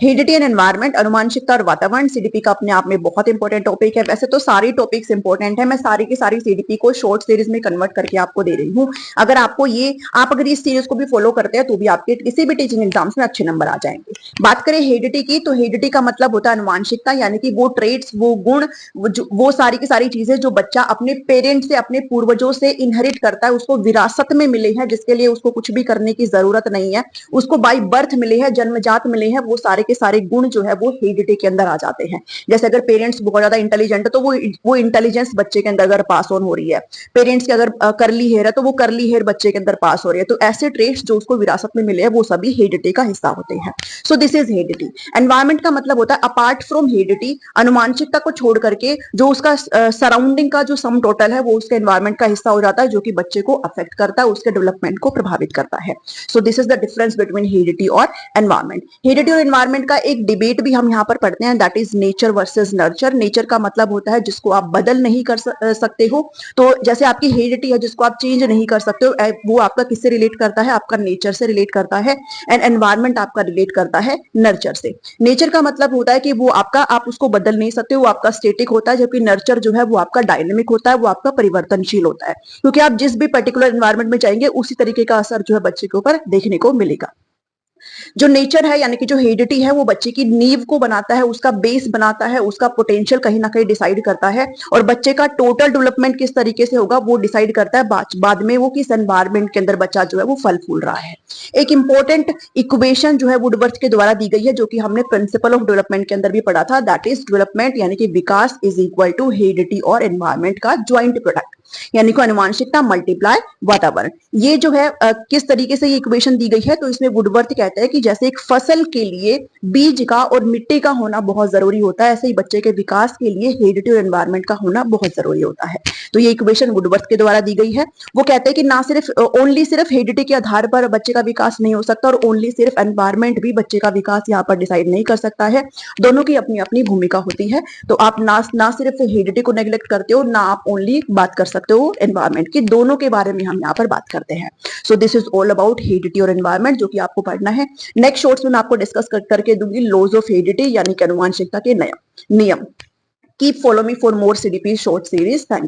Heredity and environment, अनुवांशिकता और वातावरण, CDP का अपने आप में बहुत इंपॉर्टेंट टॉपिक है। वैसे तो सारी टॉपिक्स इंपॉर्टेंट है, मैं सारी की सारी सीडीपी को शॉर्ट सीरीज में कन्वर्ट करके आपको दे रही हूँ। अगर आपको आप अगर इस सीरीज को भी फॉलो करते हैं तो भी आपके किसी भी टीचिंग एग्जाम्स में अच्छे नंबर आ जाएंगे। बात करें हेरिडिटी की, तो हेरिडिटी का मतलब होता है अनुवांशिकता, यानी कि वो ट्रेड्स, वो गुण, वो सारी की सारी चीजें जो बच्चा अपने पेरेंट्स से, अपने पूर्वजों से इनहेरिट करता है, उसको विरासत में मिले हैं, जिसके लिए उसको कुछ भी करने की जरूरत नहीं है, उसको बाई बर्थ मिले हैं, जन्मजात मिले हैं, वो सारे के सारे गुण जो है वो हेरिडिटी के अंदर आ जाते हैं। जैसे अगर पेरेंट्स बहुत ज्यादा इंटेलिजेंट है तो वो इंटेलिजेंस बच्चे के अंदर अगर पास ऑन हो रही है, पेरेंट्स के अगर करली हेयर है तो वो करली हेयर बच्चे के अंदर पास हो रही है, तो ऐसे ट्रेट्स जो उसको विरासत में मिले हैं वो सभी हेरिडिटी का हिस्सा होते हैं। So this is heredity. Environment का मतलब होता है अपार्ट फ्रॉम हेरिडिटी, अनुवांशिकता को छोड़ करके जो उसका सराउंडिंग का जो सम टोटल है वो उसके एनवायरमेंट का हिस्सा हो जाता है, जो कि बच्चे को अफेक्ट करता है, उसके डेवलपमेंट को प्रभावित करता है। So this is the difference between heredity और एनवायरमेंट। हेरिडिटी और एनवायरमेंट का एक डिबेट भी हम यहाँ पर पढ़ते हैं, that is nature versus nurture. Nature का मतलब होता है जिसको आप बदल नहीं कर सकते हो, तो जैसे आपकी हेरिडिटी है जिसको आप चेंज नहीं कर सकते हो, वो आपका किससे रिलेट करता है, आपका नेचर से रिलेट करता है। एंड एनवायरमेंट आपका रिलेट करता है नर्चर से। नेचर का मतलब होता है कि वो आपका, आप उसको बदल नहीं सकते, वो आपका स्टेटिक होता है, जबकि नर्चर जो है वो आपका डायनेमिक होता है, वो आपका परिवर्तनशील होता है, क्योंकि आप जिस भी पर्टिकुलर एनवायरमेंट में जाएंगे उसी तरीके का असर जो है बच्चे के ऊपर देखने को मिलेगा। जो नेचर है यानी कि जो हेरिडिटी है वो बच्चे की नींव को बनाता है, उसका बेस बनाता है, उसका पोटेंशियल कहीं ना कहीं डिसाइड करता है, और बच्चे का टोटल डेवलपमेंट किस तरीके से होगा वो डिसाइड करता है बाद में वो किस एनवायरमेंट के अंदर बच्चा जो है वो फल फूल रहा है। एक इंपॉर्टेंट इक्वेशन जो है वुडवर्थ के द्वारा दी गई है, जो कि हमने प्रिंसिपल ऑफ डेवलपमेंट के अंदर भी पढ़ा था, दैट इज डेवलपमेंट यानी कि विकास इज इक्वल टू हेरिडिटी और एनवायरमेंट का ज्वाइंट प्रोडक्ट, यानी कि अनुवांशिकता मल्टीप्लाई वातावरण। ये जो है किस तरीके से ये इक्वेशन दी गई है, तो इसमें वुडवर्थ कहता है कि जैसे एक फसल के लिए बीज का और मिट्टी का होना बहुत जरूरी होता है, ऐसे ही बच्चे के विकास के लिए हेरिडिटी और एनवायरमेंट का होना बहुत जरूरी होता है। तो ये इक्वेशन वुडवर्थ के द्वारा दी गई है। वो कहते हैं कि ना सिर्फ ओनली सिर्फ हेरिडिटी के आधार पर बच्चे का विकास नहीं हो सकता, और ओनली सिर्फ एनवायरमेंट भी बच्चे का विकास यहाँ पर डिसाइड नहीं कर सकता है, दोनों की अपनी अपनी भूमिका होती है। तो आप ना सिर्फ हेरिडिटी को नेग्लेक्ट करते हो, ना आप ओनली बात कर सकते हो एनवायरमेंट की, दोनों के बारे में हम यहाँ पर बात करते हैं। So this is all about heredity और एनवायरमेंट, जो कि आपको पढ़ना है। नेक्स्ट शॉर्ट्स में मैं आपको डिस्कस करके दूंगी लॉज ऑफ हेरिडिटी यानी कि अनुवांशिकता के नियम। Keep follow me for more CDP short series. Thank you.